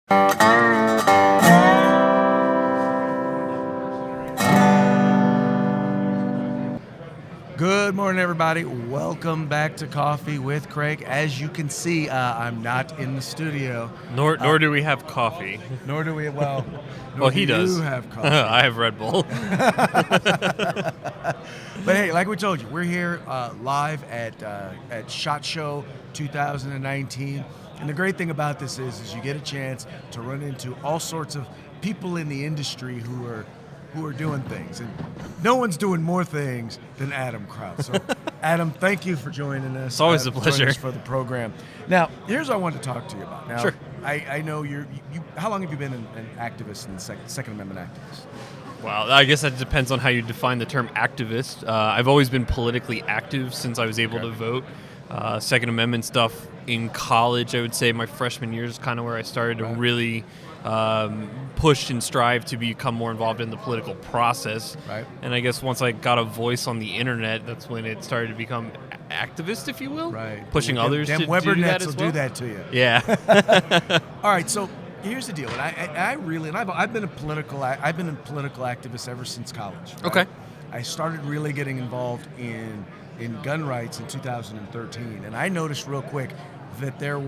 Good morning, everybody. Welcome back to Coffee with Craig. As you can see, I'm not in the studio. Nor do we have coffee. Nor do we, well, Well, he does. You have coffee. I have Red Bull. But hey, like we told you, we're here live at SHOT Show 2019. And the great thing about this is you get a chance to run into all sorts of people in the industry who are doing things, and no one's doing more things than Adam Kraut. So, Adam, thank you for joining us. It's always a pleasure for the program. Now, here's what I wanted to talk to you about. Now, sure. I know you. How long have you been an activist and Second Amendment activist? Well, I guess that depends on how you define the term activist. I've always been politically active since I was able to vote. Second Amendment stuff in college, I would say my freshman year is kind of where I started to really push and strive to become more involved in the political process. Right. And I guess once I got a voice on the internet, that's when it started to become activist, if you will. Right. Pushing others to do that as well. Do that to you. Yeah. All right. So here's the deal. And I've been a political activist ever since college. Right? Okay. I started really getting involved in gun rights in 2013, and I noticed real quick that there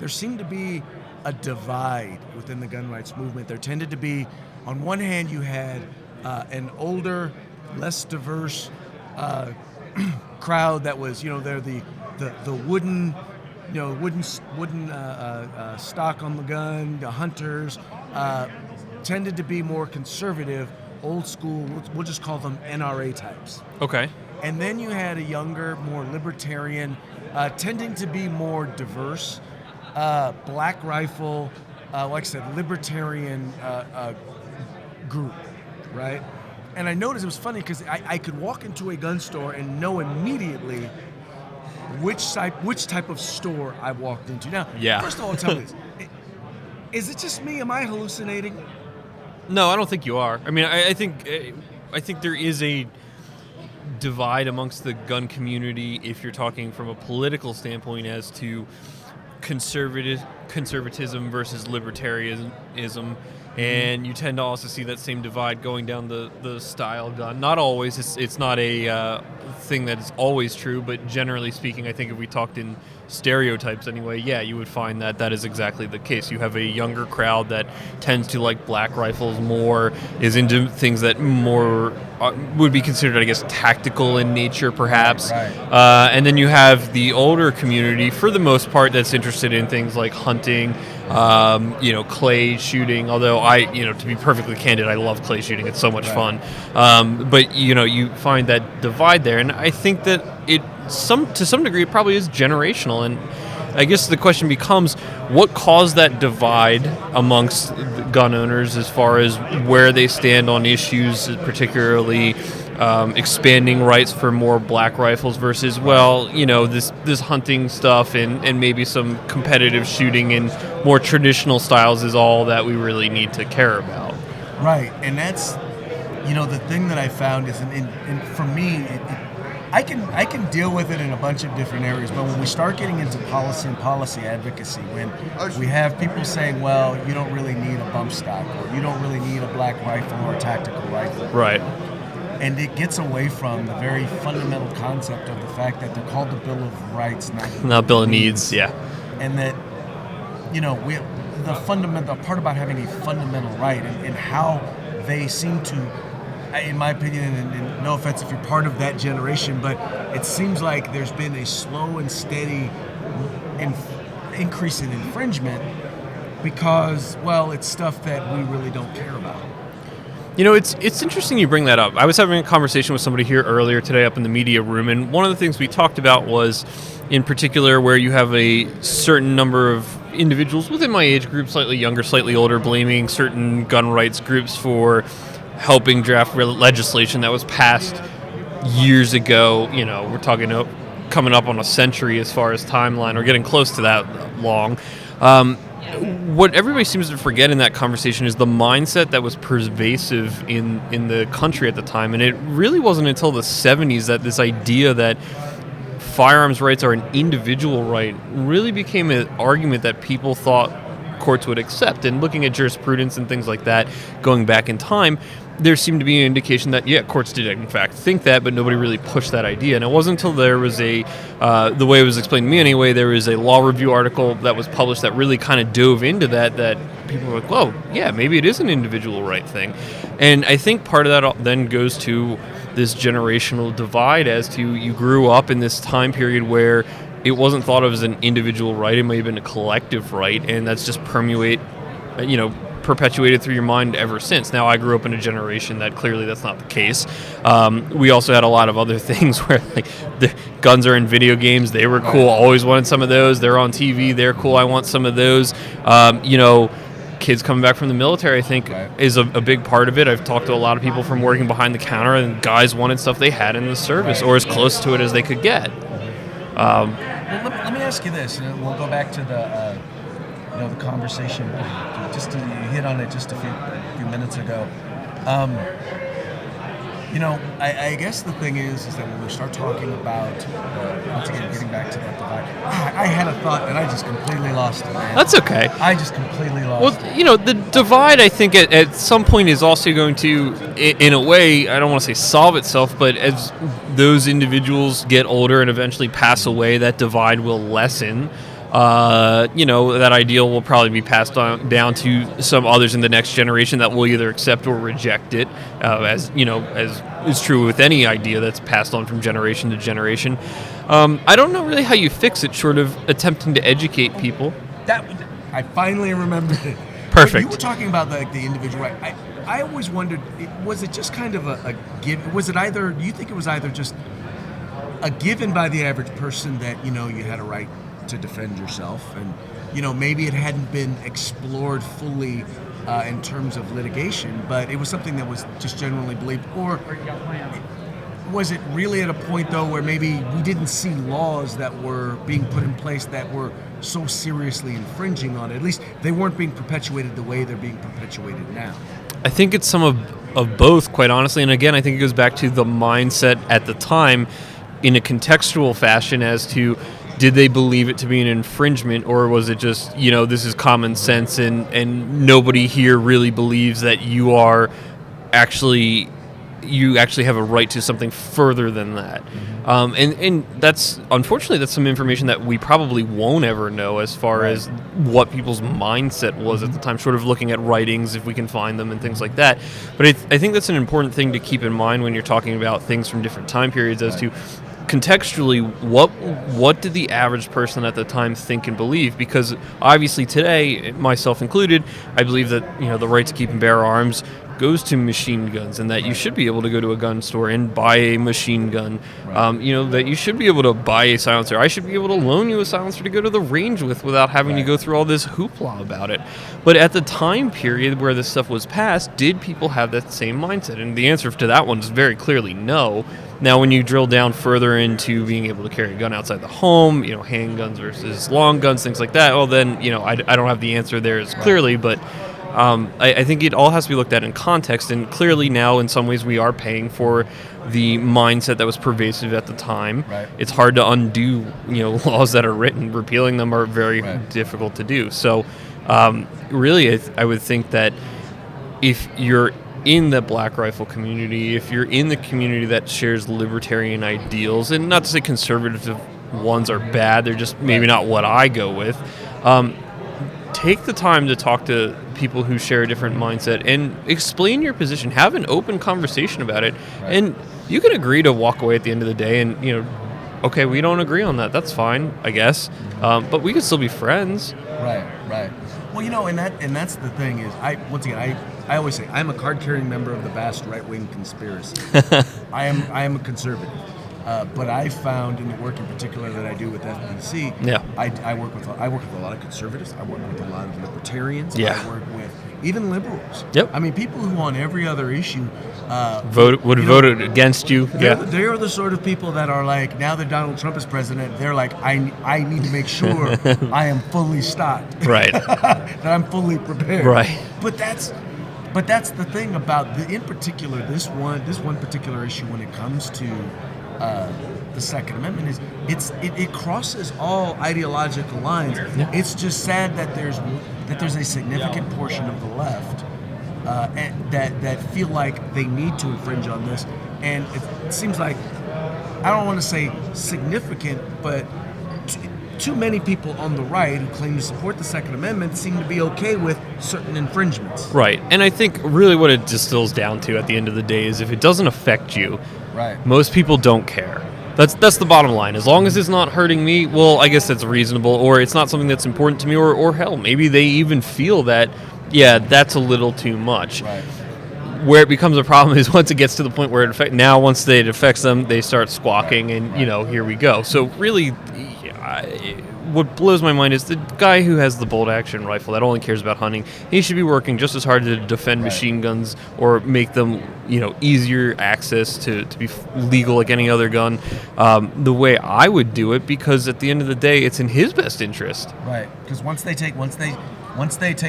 seemed to be a divide within the gun rights movement. There tended to be, on one hand, you had an older, less diverse crowd that was, they're the wooden, stock on the gun, the hunters, tended to be more conservative, old school. We'll just call them NRA types. Okay. And then you had a younger, more libertarian, tending to be more diverse, black rifle, like I said, libertarian group, right? And I noticed it was funny because I could walk into a gun store and know immediately which type of store I walked into. Now, First of all, tell me this. Is it just me? Am I hallucinating? No, I don't think you are. I mean, I think there is a divide amongst the gun community if you're talking from a political standpoint as to conservatism versus libertarianism, and you tend to also see that same divide going down the style gun. Not always. It's not a thing that is always true, but generally speaking, I think if we talked in stereotypes anyway, you would find that is exactly the case. You have a younger crowd that tends to like black rifles more, is into things that more would be considered, I guess, tactical in nature, perhaps. Right. And then you have the older community, for the most part, that's interested in things like hunting, clay shooting. Although to be perfectly candid, I love clay shooting. It's so much fun. But you find that divide there, and I think that to some degree, it probably is generational. And I guess the question becomes, what caused that divide amongst gun owners as far as where they stand on issues, particularly expanding rights for more black rifles versus, this hunting stuff and maybe some competitive shooting in more traditional styles is all that we really need to care about. Right, and that's, the thing that I found is, and for me, I can deal with it in a bunch of different areas, but when we start getting into policy and policy advocacy, when we have people saying, well, you don't really need a bump stock, or you don't really need a black rifle or a tactical rifle. Right. And it gets away from the very fundamental concept of the fact that they're called the Bill of Rights, not Bill of Needs, yeah. And that, the part about having a fundamental right and how they seem to, in my opinion, and no offense if you're part of that generation, but it seems like there's been a slow and steady increase in infringement because, it's stuff that we really don't care about. It's interesting you bring that up. I was having a conversation with somebody here earlier today up in the media room, and one of the things we talked about was, in particular, where you have a certain number of individuals within my age group, slightly younger, slightly older, blaming certain gun rights groups for helping draft legislation that was passed years ago. We're talking coming up on a century as far as timeline, or getting close to that long. What everybody seems to forget in that conversation is the mindset that was pervasive in the country at the time. And it really wasn't until the 70s that this idea that firearms rights are an individual right really became an argument that people thought courts would accept. And looking at jurisprudence and things like that, going back in time, there seemed to be an indication that, courts did in fact think that, but nobody really pushed that idea. And it wasn't until there was the way it was explained to me anyway, there was a law review article that was published that really kind of dove into that people were like, whoa, yeah, maybe it is an individual right thing. And I think part of that then goes to this generational divide as to you grew up in this time period where it wasn't thought of as an individual right, it may have been a collective right, and that's just perpetuated through your mind ever since. Now, I grew up in a generation that clearly that's not the case. We also had a lot of other things where like the guns are in video games. They were cool. Always wanted some of those. They're on TV. They're cool. I want some of those. Kids coming back from the military, I think, is a big part of it. I've talked to a lot of people from working behind the counter, and guys wanted stuff they had in the service or as close to it as they could get. Well, let me ask you this, and we'll go back to the conversation. You hit on it just a few minutes ago. I guess the thing is that when we start talking about, once again, getting back to that divide, I had a thought and I just completely lost it, man. That's okay. I just completely lost it. Well, the divide, I think, at some point is also going to, in a way, I don't want to say solve itself, but as those individuals get older and eventually pass away, that divide will lessen. That ideal will probably be passed down to some others in the next generation that will either accept or reject it, as is true with any idea that's passed on from generation to generation. I don't know really how you fix it, short of attempting to educate people. I finally remembered it. Perfect. You were talking about the individual right. I always wondered, was it just kind of a give? Was it either? Do you think it was either just a given by the average person that you had a right to defend yourself, and maybe it hadn't been explored fully in terms of litigation, but it was something that was just generally believed? Or was it really at a point though where maybe we didn't see laws that were being put in place that were so seriously infringing on it? At least they weren't being perpetuated the way they're being perpetuated now. I think it's some of both, quite honestly, and again, I think it goes back to the mindset at the time in a contextual fashion as to, did they believe it to be an infringement, or was it just, this is common sense and nobody here really believes that you actually have a right to something further than that? And that's, unfortunately, that's some information that we probably won't ever know as far as what people's mindset was at the time, short of looking at writings if we can find them and things like that. But I think that's an important thing to keep in mind when you're talking about things from different time periods as to, contextually, what did the average person at the time think and believe? Because obviously today, myself included, I believe that the right to keep and bear arms goes to machine guns, and that you should be able to go to a gun store and buy a machine gun. That you should be able to buy a silencer. I should be able to loan you a silencer to go to the range with without having to go through all this hoopla about it. But at the time period where this stuff was passed, did people have that same mindset? And the answer to that one is very clearly no. Now, when you drill down further into being able to carry a gun outside the home, handguns versus long guns, things like that, well, then, I don't have the answer there as clearly, but I think it all has to be looked at in context, and clearly now, in some ways, we are paying for the mindset that was pervasive at the time. It's hard to undo, laws that are written. Repealing them are very difficult to do. So, really, I would think that if you're in the Black Rifle community, if you're in the community that shares libertarian ideals, and not to say conservative ones are bad, they're just maybe not what I go with, take the time to talk to people who share a different mindset and explain your position. Have an open conversation about it. And you can agree to walk away at the end of the day and, okay, we don't agree on that. That's fine, I guess. But we can still be friends. Right. Well, and that's the thing is, I always say I'm a card-carrying member of the vast right-wing conspiracy. I am a conservative. But I found in the work in particular that I do with FBC, I work with a lot of conservatives. I work with a lot of libertarians. I work with even liberals. I mean, people who on every other issue voted against you. They are the sort of people that are like, now that Donald Trump is president, they're like, I need to make sure I am fully stocked. That I'm fully prepared. But that's the thing about in particular this one particular issue when it comes to the Second Amendment is it crosses all ideological lines. Yeah. It's just sad that there's a significant portion of the left that feel like they need to infringe on this, and it seems like, I don't want to say significant, but too many people on the right who claim to support the Second Amendment seem to be okay with certain infringements. Right, and I think really what it distills down to at the end of the day is if it doesn't affect you, right, most people don't care. That's the bottom line. As long as it's not hurting me, well, I guess that's reasonable, or it's not something that's important to me, or hell, maybe they even feel that, yeah, that's a little too much. Right. Where it becomes a problem is once it gets to the point where once it affects them, they start squawking, and here we go. So really, what blows my mind is the guy who has the bolt action rifle that only cares about hunting. He should be working just as hard to defend machine guns or make them, easier access to be legal like any other gun. The way I would do it, because at the end of the day, it's in his best interest. Right, because once they take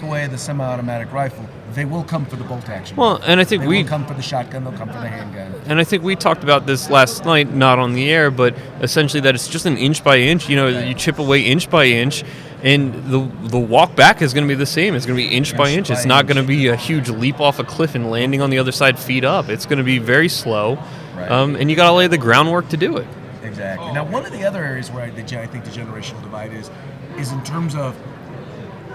away the semi-automatic rifle, they will come for the bolt action. Well, and I think they will come for the shotgun. They'll come for the handgun. And I think we talked about this last night, not on the air, but essentially that it's just an inch by inch. You chip away inch by inch, and the walk back is going to be the same. It's going to be inch by inch. It's not going to be a huge leap off a cliff and landing on the other side feet up. It's going to be very slow, right. And you got to lay the groundwork to do it. Exactly. Now, one of the other areas where I think the generational divide is in terms of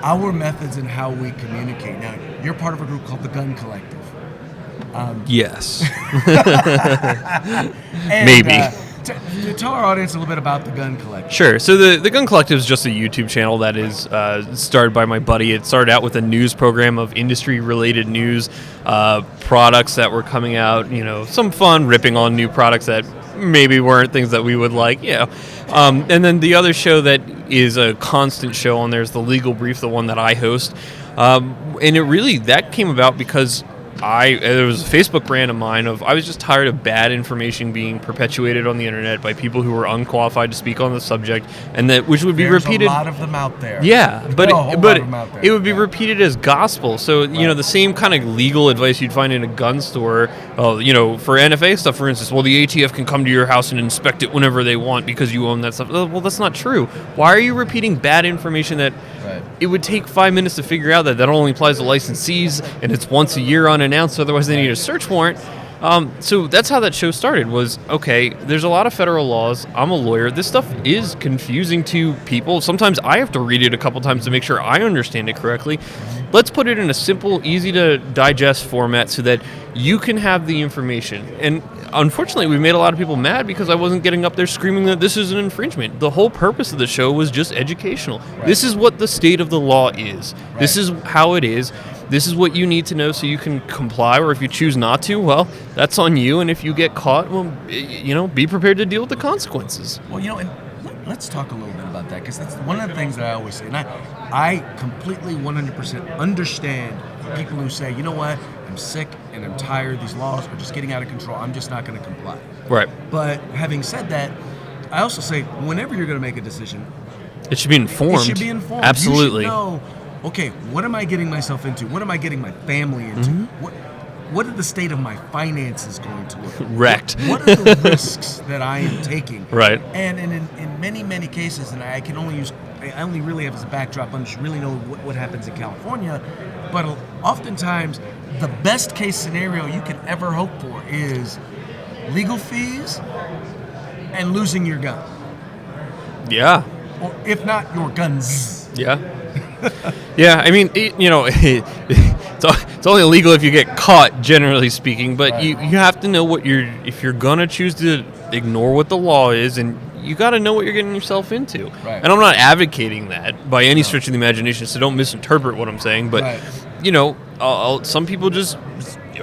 our methods and how we communicate. Now, you're part of a group called the Gun Collective. Yes. And, maybe. To tell our audience a little bit about the Gun Collective. Sure. So the Gun Collective is just a YouTube channel that is started by my buddy. It started out with a news program of industry-related news, products that were coming out, some fun ripping on new products that maybe weren't things that we would like, and then the other show that is a constant show on there is the Legal Brief, the one that I host, and that came about because there was a Facebook brand of mine I was just tired of bad information being perpetuated on the internet by people who were unqualified to speak on the subject, and which would be repeated. There's a lot of them out there. Yeah, but it would be repeated as gospel. So right. The same kind of legal advice you'd find in a gun store. For NFA stuff, for instance, well, the ATF can come to your house and inspect it whenever they want because you own that stuff. Well, that's not true. Why are you repeating bad information that? Right. It would take 5 minutes to figure out that only applies to licensees, and it's once a year unannounced, otherwise they need a search warrant. So that's how that show started, was, okay, there's a lot of federal laws. I'm a lawyer. This stuff is confusing to people. Sometimes I have to read it a couple times to make sure I understand it correctly. Let's put it in a simple, easy-to-digest format so that you can have the information. And unfortunately, we made a lot of people mad because I wasn't getting up there screaming that this is an infringement. The whole purpose of the show was just educational. Right. This is what the state of the law is. Right. This is how it is. This is what you need to know so you can comply, or if you choose not to, well, that's on you. And if you get caught, well, be prepared to deal with the consequences. Well, and let's talk a little bit about that, because that's one of the things that I always say. And I completely 100% understand people who say, you know what, I'm sick and I'm tired. These laws are just getting out of control. I'm just not going to comply. Right. But having said that, I also say whenever you're going to make a decision, it should be informed. It should be informed. Absolutely. You should know, okay, what am I getting myself into? What am I getting my family into? Mm-hmm. What are the state of my finances going to look like? Wrecked. What are the risks that I am taking? Right. And in many, many cases, and I only really have as a backdrop, I should really know what happens in California, but oftentimes the best case scenario you can ever hope for is legal fees and losing your gun. Yeah. Or if not, your guns. Yeah. Yeah, I mean, it's only illegal if you get caught, generally speaking, but right. you have to know if you're going to choose to ignore what the law is, and you got to know what you're getting yourself into. Right. And I'm not advocating that by any stretch of the imagination, so don't misinterpret what I'm saying, but, right. Some people just,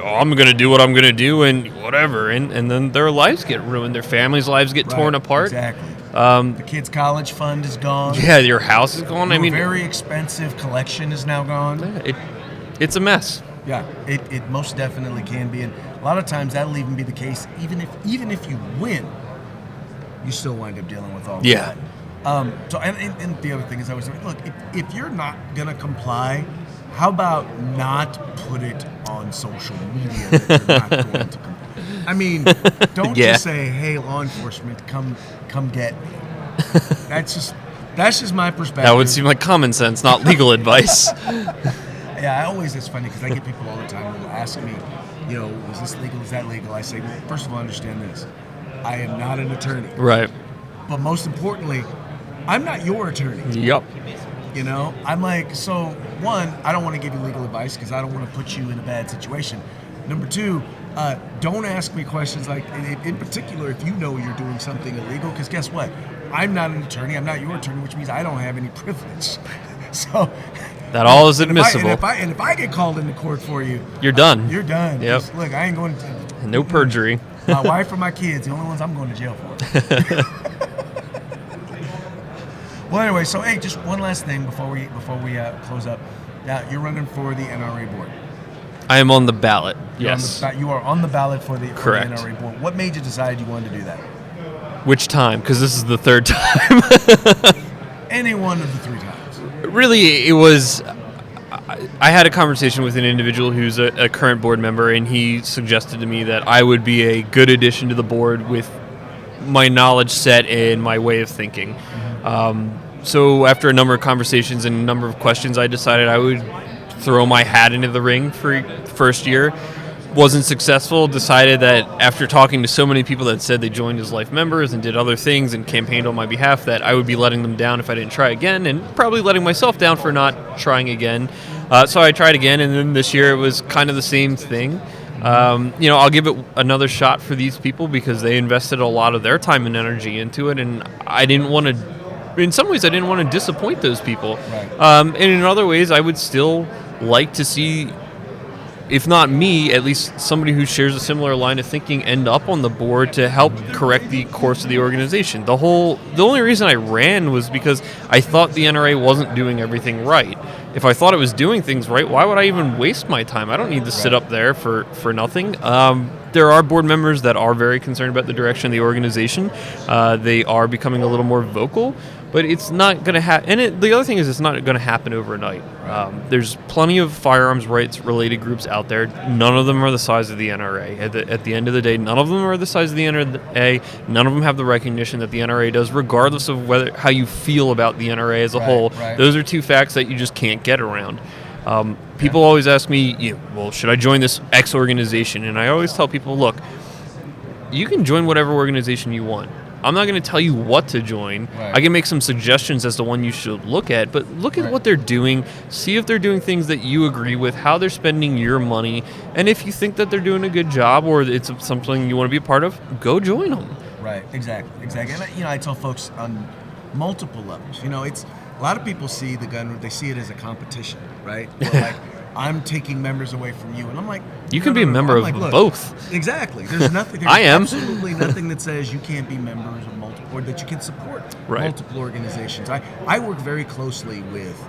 I'm going to do what I'm going to do and whatever, and then their lives get ruined, their families' lives get torn apart. Exactly. The kids' college fund is gone. Yeah, your house is gone. Your very expensive collection is now gone. It's a mess. Yeah, it most definitely can be, and a lot of times that'll even be the case. Even if you win, you still wind up dealing with all of that. So and the other thing is, I was like, look, if you're not gonna comply, how about not put it on social media that you're not going to I mean, don't just say, "Hey, law enforcement, come get me." That's just my perspective. That would seem like common sense, not legal advice. Yeah, it's funny because I get people all the time who will ask me, is this legal? Is that legal? I say, well, first of all, understand this. I am not an attorney. Right. But most importantly, I'm not your attorney. Yep. I'm like, so one, I don't want to give you legal advice because I don't want to put you in a bad situation. Number two, don't ask me questions like, in particular, if you know you're doing something illegal, because guess what? I'm not an attorney. I'm not your attorney, which means I don't have any privilege. So that all is admissible. And if I get called into court for you, you're done. You're done. Yep. Just, look, I ain't going to. No perjury. My wife or my kids, the only ones I'm going to jail for. Well, anyway, so hey, just one last thing before we close up. Now, you're running for the NRA board. I am on the ballot. Yes. You are on the ballot for the NRA board. What made you decide you wanted to do that? Which time? Because this is the third time. Any one of the 3 times. Really, it was. I had a conversation with an individual who's a current board member, and he suggested to me that I would be a good addition to the board with my knowledge set and my way of thinking. Mm-hmm. So after a number of conversations and a number of questions, I decided I would throw my hat into the ring for first year. Wasn't successful. Decided that after talking to so many people that said they joined as life members and did other things and campaigned on my behalf, that I would be letting them down if I didn't try again, and probably letting myself down for not trying again. So I tried again, and then this year it was kind of the same thing. I'll give it another shot for these people because they invested a lot of their time and energy into it, and I didn't want to. In some ways, I didn't want to disappoint those people. Right. And in other ways, I would still like to see, if not me, at least somebody who shares a similar line of thinking end up on the board to help correct the course of the organization. The only reason I ran was because I thought the NRA wasn't doing everything right. If I thought it was doing things right, why would I even waste my time? I don't need to sit up there for nothing. There are board members that are very concerned about the direction of the organization. They are becoming a little more vocal, but it's not going to happen. And the other thing is, it's not going to happen overnight. There's plenty of firearms rights related groups out there. None of them are the size of the NRA. At the end of the day, none of them are the size of the NRA. None of them have the recognition that the NRA does, regardless of how you feel about the NRA as a whole. Right. Those are two facts that you just can't get around. People always ask me, well, should I join this X organization? And I always tell people, look, you can join whatever organization you want. I'm not going to tell you what to join. Right. I can make some suggestions as to one you should look at, but look at what they're doing, see if they're doing things that you agree with, how they're spending your money, and if you think that they're doing a good job or it's something you want to be a part of, go join them. Right, exactly. And I tell folks on multiple levels, it's a lot of people see the gun, they see it as a competition, right? Like, I'm taking members away from you, and I'm like, you can be a member of both. Exactly. There's nothing. There's I am absolutely nothing that says you can't be members of multiple, or that you can support multiple organizations. I work very closely with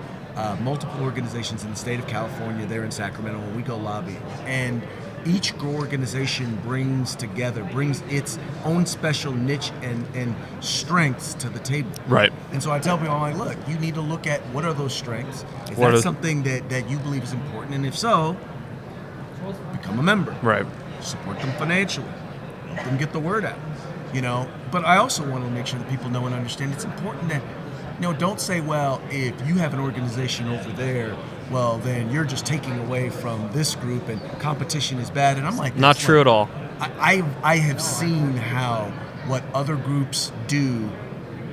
multiple organizations in the state of California. They're in Sacramento when we go lobbying, and each organization brings its own special niche and strengths to the table. Right. And so I tell people, I'm like, look, you need to look at what are those strengths. Is that something that you believe is important? And if so, become a member. Right. Support them financially. Help them get the word out. But I also want to make sure that people know and understand it's important that, don't say, well, if you have an organization over there, well, then you're just taking away from this group and competition is bad. And I'm like, not true at all. I have seen how what other groups do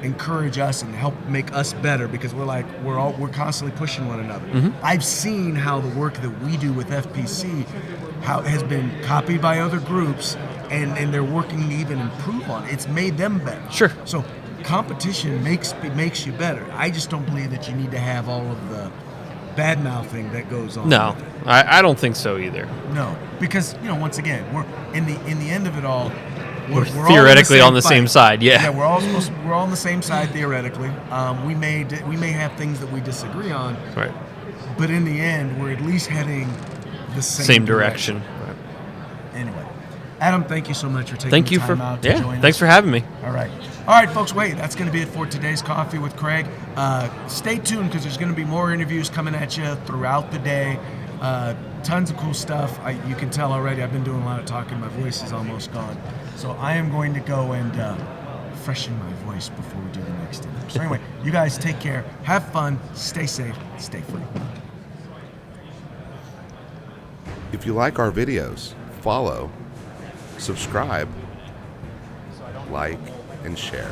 encourage us and help make us better because we're constantly pushing one another. Mm-hmm. I've seen how the work that we do with FPC how it has been copied by other groups and they're working to even improve on it. It's made them better. Sure. So competition makes you better. I just don't believe that you need to have all of the bad mouthing that goes on. No, I don't think so either. No, because once again, we're in the end of it all. We're theoretically on the same side. Yeah. Yeah, we're all on the same side theoretically. We may have things that we disagree on. Right. But in the end, we're at least heading the same direction. Right. Anyway, Adam, thank you so much for taking Thank the you time for out to join us. thanks for having me. All right, folks, wait, that's going to be it for today's Coffee with Craig. Stay tuned because there's going to be more interviews coming at you throughout the day. Tons of cool stuff. You can tell already I've been doing a lot of talking. My voice is almost gone. So I am going to go and freshen my voice before we do the next interview. So anyway, you guys take care. Have fun. Stay safe. Stay free. If you like our videos, follow, subscribe, like, and share.